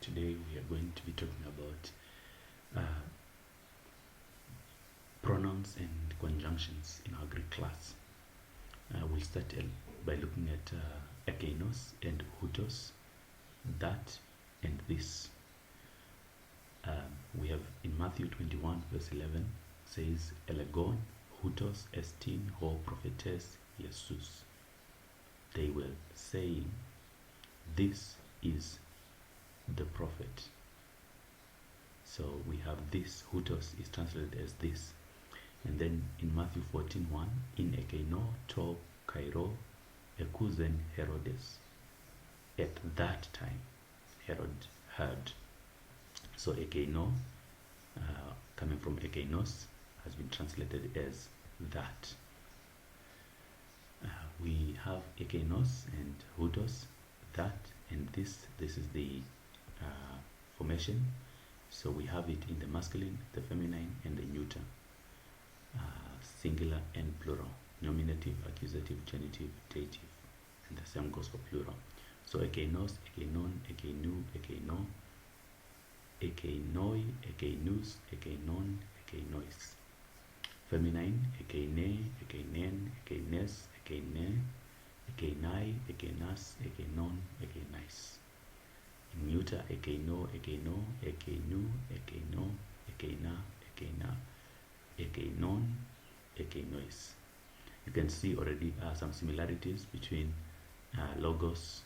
Today we are going to be talking about pronouns and conjunctions in our Greek class. We'll start by looking at ekainos and hutos, that and this. We have in Matthew 21 verse 11 says, Elegon hutos estin ho prophetes Jesus. They were saying, this is the prophet. So we have this, hutos is translated as this. And then in Matthew 14:1, in ekeino to kairo ekuzen Herodes. At that time, Herod heard. So ekeino, coming from ekeinos, has been translated as that. We have ekeinos and hutos, that and this. This is the formation. So we have it in the masculine, the feminine, and the neuter, singular and plural, nominative, accusative, genitive, dative, and the same goes for plural. So ekeinos, ekeinon, ekeinu, ekeino, ekeinoi, ekeinus, ekeinon, ekeinois. Feminine, ekeine, ekeinen, ekeines, ekeine, ekeinai, ekeinas, ekeinon, ekeinais. Neuter, ekeino, ekeino, ekeinu, ekeino, ekeina, ekeina, ekeinon, ekeinois. You can see already some similarities between logos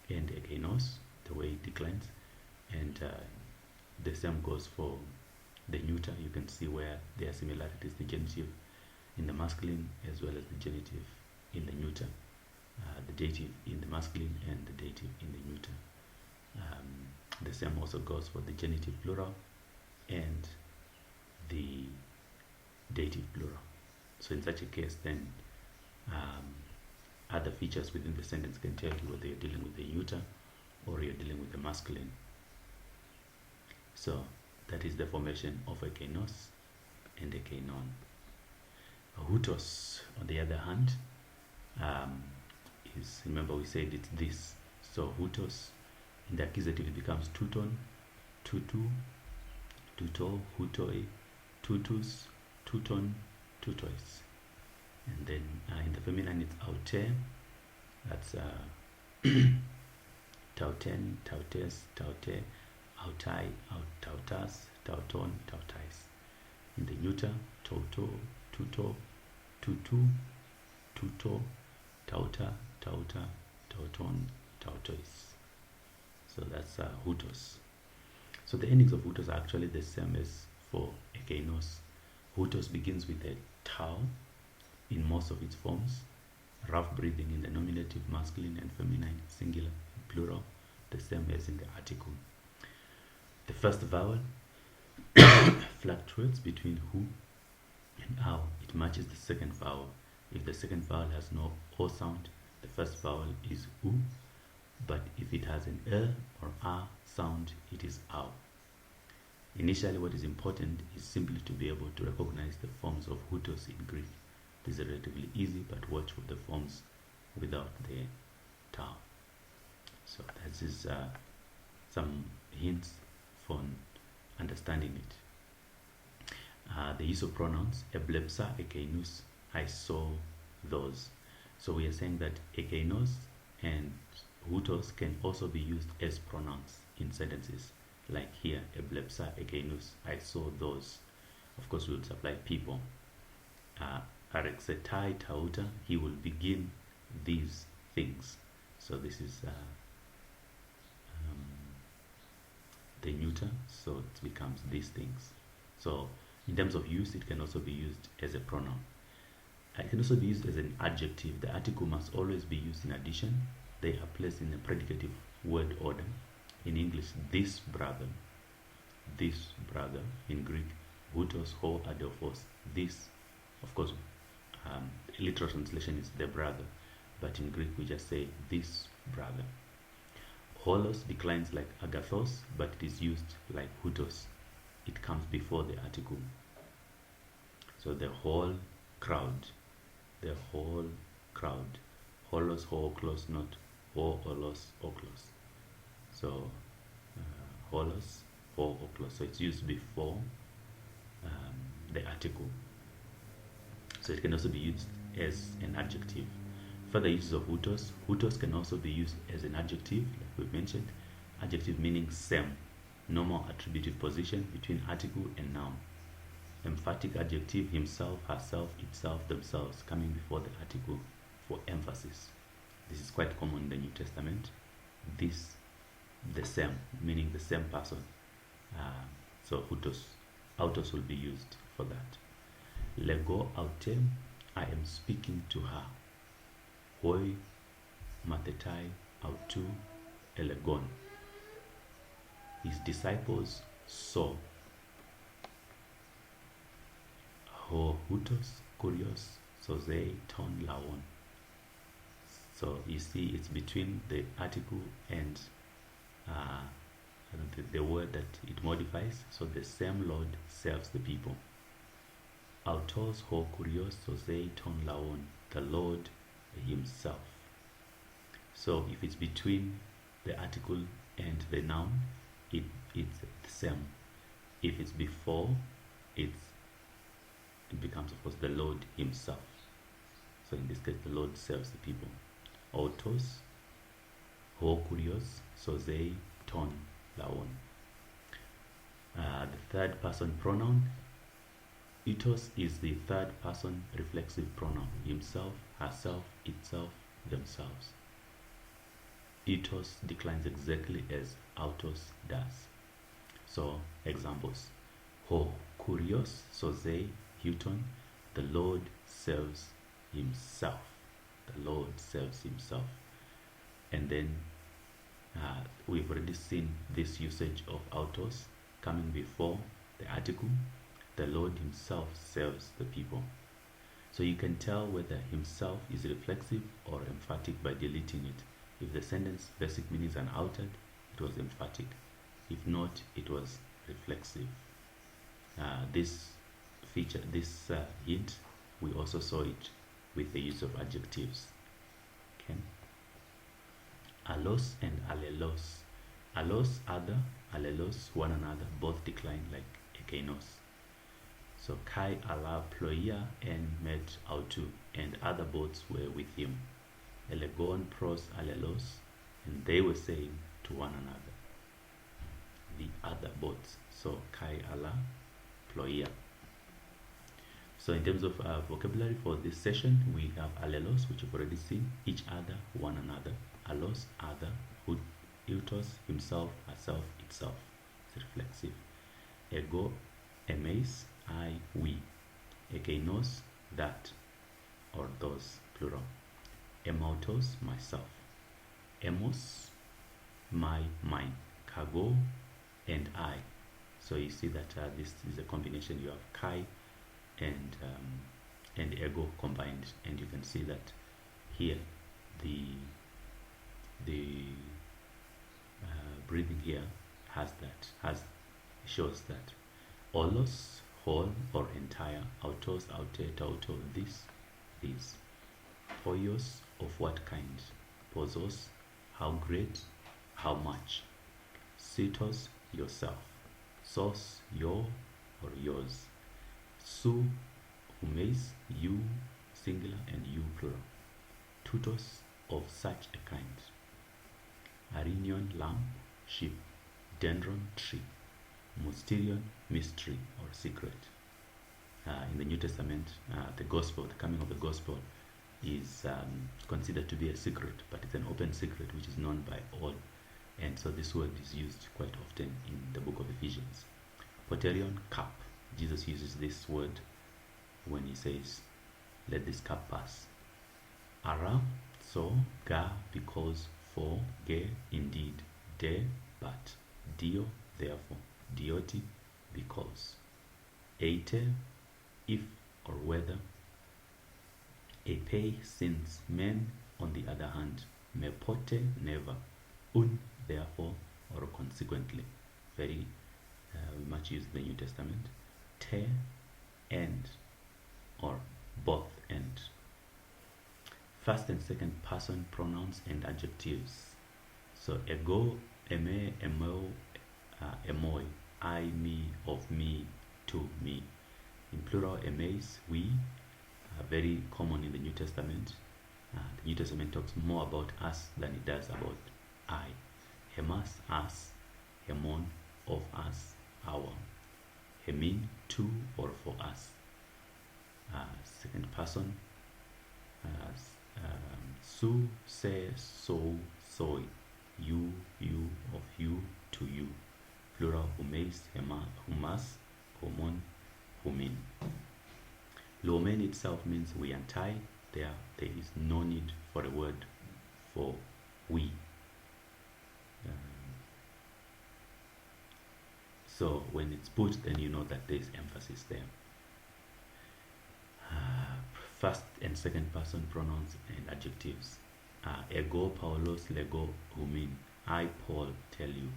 and ekeinos, the way it declines, and the same goes for the neuter. You can see where there are similarities, the genitive in the masculine as well as the genitive in the neuter, the dative in the masculine and the dative in the neuter. The same also goes for the genitive plural and the dative plural. So in such a case, then other features within the sentence can tell you whether you're dealing with the neuter or you're dealing with the masculine. So that is the formation of ekeinos and ekeinon. Hutos, on the other hand, is, remember we said it's this. So hutos, in the accusative it becomes tuton, tutu, tuto, hutoi, tutus, tuton, tutois. And then in the feminine it's aute, that's tauten, tautes, taute, autai, tautas, tauton, tautais. In the neuter, toto, tuto, tutu, tuto, tauta, tauta, tauton, tautois. So that's hutos. So the endings of hutos are actually the same as for ekeinos. Hutos begins with a tau in most of its forms, rough breathing in the nominative, masculine and feminine, singular and plural, the same as in the article. The first vowel fluctuates between hu and ow. It matches the second vowel. If the second vowel has no o sound, the first vowel is u, but if it has an or a sound, it is ow. Initially, what is important is simply to be able to recognize the forms of hutos in Greek. This is relatively easy, but watch for the forms without the tau. So that is some hints for understanding it. The use of pronouns, eblepsa, ekeinus, I saw those. So we are saying that ekeinos and hutos can also be used as pronouns in sentences. Like here, eblepsa, ekeinus, I saw those. Of course, we will supply people. Arexetai tauta, he will begin these things. So this is the neuter, so it becomes these things. So in terms of use, it can also be used as a pronoun. It can also be used as an adjective. The article must always be used in addition. They are placed in a predicative word order. In English, this brother. In Greek, hutos ho adelphos, this. Of course, literal translation is the brother, but in Greek we just say this brother. Holos declines like agathos, but it is used like hutos. It comes before the article. So the whole crowd. Holos ho oklos, not ho olos oklos. So holos, ho, oklos. So it's used before the article. So it can also be used as an adjective. Further uses of hutos. Hutos can also be used as an adjective, like we mentioned. Adjective meaning same, normal attributive position between article and noun. Emphatic adjective, himself, herself, itself, themselves, coming before the article for emphasis. This is quite common in the New Testament. This, the same, meaning the same person. So hutos, autos will be used for that. Lego autem, I am speaking to her. Hoi mathetai autu elegon. His disciples saw. Ho hutos kurios sozei ton laon. So you see, it's between the article and the word that it modifies. So the same Lord serves the people. Autos ho kurios sozei ton laon. The Lord himself. So if it's between the article and the noun, it's the same. If it's before, it becomes, of course, the Lord himself. So in this case, the Lord serves the people. Autos ho kurios sozei ton laon. The third person pronoun. Itos is the third person reflexive pronoun. Himself, herself, itself, themselves. Itos declines exactly as autos does. So, examples. Ho kurios sozei huton. The Lord serves himself. The Lord serves himself. And then we've already seen this usage of autos coming before the article. The Lord himself serves the people. So you can tell whether himself is reflexive or emphatic by deleting it. If the sentence basic meaning is unaltered, it was emphatic. If not, it was reflexive. This feature, this hint, we also saw it with the use of adjectives. Okay. Allos and allelos. Allos, other, allelos, one another, both decline like ekainos. So Kai ala ploia and met autu, and other boats were with him. Elegon pros allelos, and they were saying to one another. The other boats. So Kai ala ploia. So in terms of vocabulary for this session, we have allelos, which you've already seen, each other, one another. Allos, other, eutos, himself, herself, itself. It's reflexive. Ego, emeis, I, we. Ekainos, that, or those, plural. Emautos, myself. Emos, my, mine. Kago, and I. So you see that this is a combination. You have kai and ego combined, and you can see that here the breathing here shows that olos, whole or entire, autos, aute, tauto, this, poios, of what kind, posos, how great, how much, sitos, yourself, sos, your or yours, su, humeis, you singular and you plural, tutos, of such a kind, arinion, lamp, sheep, dendron, tree, mysterion, mystery or secret. In the New Testament, the gospel, the coming of the gospel is considered to be a secret, but it's an open secret which is known by all. And so this word is used quite often in the book of Ephesians. Poterion, cup. Jesus uses this word when he says, let this cup pass. Ara, so, ga, because, for, ge, indeed, de, but, dio, therefore, dioti, because, eite, if or whether, epe, since, men, on the other hand, mepote, never, un, therefore, or consequently. Very much used in the New Testament. Te, and, or both and. First and second person pronouns and adjectives. So ego eme, emo, emoi, I, me, of me, to me. In plural, emes, we, are very common in the New Testament. The New Testament talks more about us than it does about I. Hemas, us. Hemon, of us, our. Hemin, to or for us. Second person. Su, se, so, soy. You, of you, to you. Plural, humeis, hema, humas, homon, humin. Lomen itself means we untie. There is no need for a word for we. So when it's put, then you know that there's emphasis there. First and second person pronouns and adjectives. Ego, Paulos, lego, humin. I, Paul, tell you.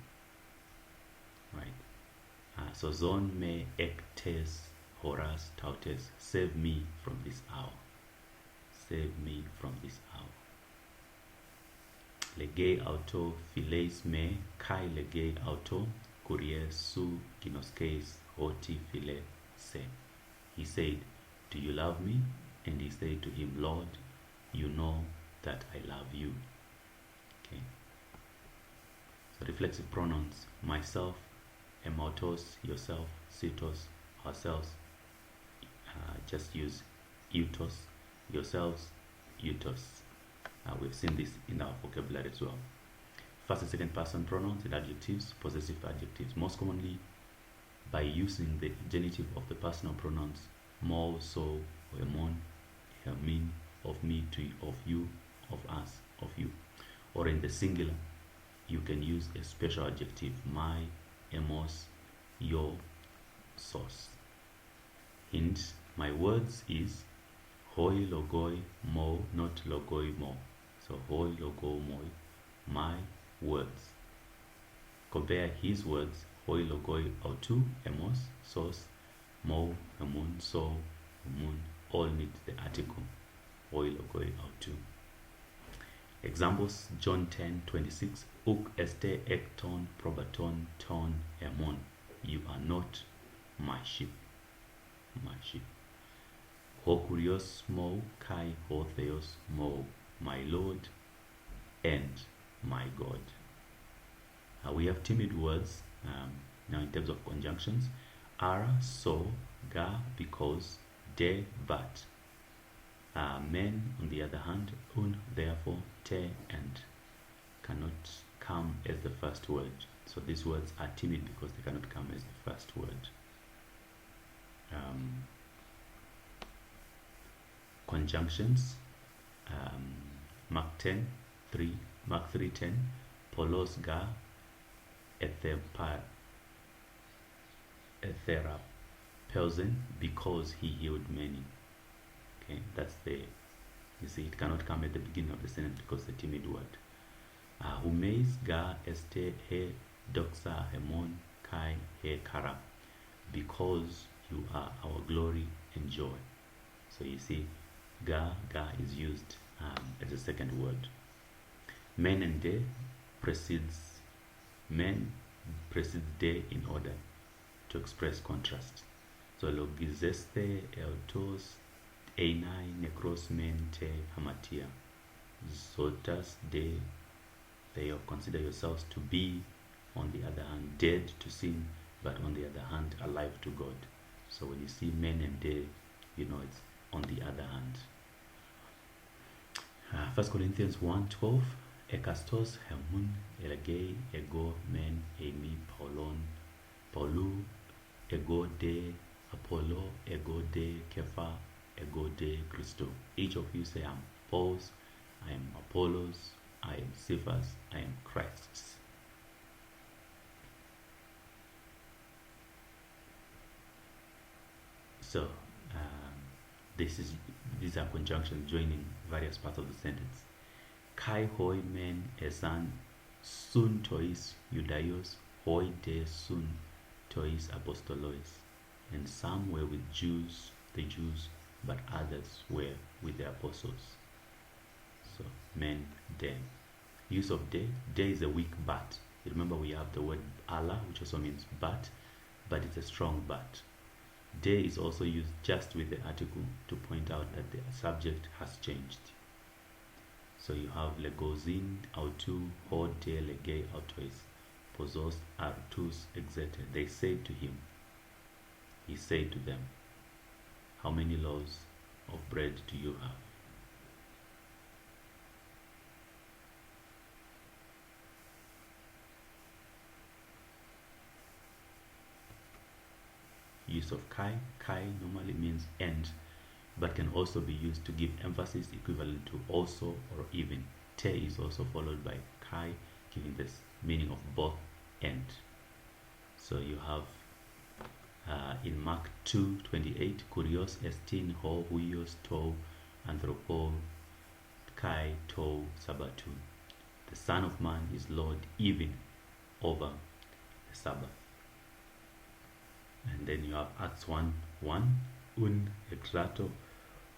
Right. So zon me ektes, horas, tautes. Save me from this hour. Save me from this hour. Lege auto, philes me, kai lege auto, courier su ginoskeis, hoti phile se. He said, do you love me? And he said to him, Lord, you know that I love you. Okay. So reflexive pronouns, myself, emautos, yourself, sitos, ourselves. Just use eutos, yourselves, eutos. We've seen this in our vocabulary as well. First and second person pronouns and adjectives, possessive adjectives, most commonly by using the genitive of the personal pronouns mo, so, emon, min, of me, to, of you, of us, of you. Or in the singular, you can use a special adjective, my, emos, your, source. Hint, my words is hoi logoi mo, not logoi mo. So hoi logo moi, my words. Compare his words, hoi logoi autu, emos, source, mo, emun, so, emun, all need the article, hoi logoi autu. Examples, John 10:26, uk este ekton probaton ton emon. You are not my sheep. My sheep. Ho kurios mo kai ho theos mo, my Lord and my God. We have timid words now in terms of conjunctions. Ara, so, ga, because, de, but. Men, on the other hand, un, therefore, te, and cannot come as the first word. So these words are timid because they cannot come as the first word. Conjunctions. Mark 10:3, Mark 3:10, polos ga etherapeusen, because he healed many. Okay, that's the, you see, it cannot come at the beginning of the sentence because it's a timid word. Humeis ga este he doxa hemon kai he kara, because you are our glory and joy. So you see, ga is used as a second word. Men and de precedes de in order to express contrast. So logizeste eutos einai necros men te hamatia. Zotas de, they consider yourselves to be, on the other hand, dead to sin, but on the other hand, alive to God. So when you see men and de, you know it's on the other hand. 1 Corinthians 1:12, ekastos hemun elege ego men emi paulon paulu ego de Apollo ego de Kefa ego de Christo. Each of you say, I'm Paul's, I am Apollos, I am Cephas, I am Christ's. So these are conjunctions joining various parts of the sentence. Kai hoi men esan sun tois Judaios hoi de sun tois apostolois. And some were with the Jews, but others were with the apostles. So men, them. Use of de is a weak but. You remember we have the word Allah, which also means but it's a strong but. De is also used just with the article to point out that the subject has changed. So you have legozin autu ho de lege autois posos artus exete. They said to him, he said to them, how many loaves of bread do you have? Use of kai. Kai normally means and, but can also be used to give emphasis equivalent to also or even. Te is also followed by kai, giving this meaning of both and. So you have in Mark 2:28, kurios estin ho huios to anthropo kai to sabatu. The Son of Man is Lord even over the Sabbath. And then you have Acts 1:1, un extrato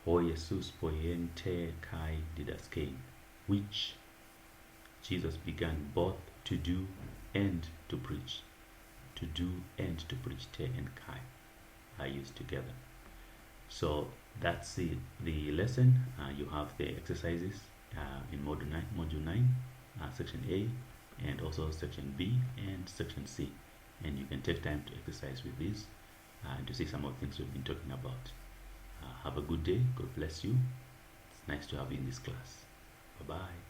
ho Jesus poien te kai didaskein, which Jesus began both to do and to preach. To do and to preach, te and kai are used together. So that's it, the lesson. You have the exercises in module 9, section A, and also section B and section C. And you can take time to exercise with these and to see some of the things we've been talking about. Have a good day. God bless you. It's nice to have you in this class. Bye-bye.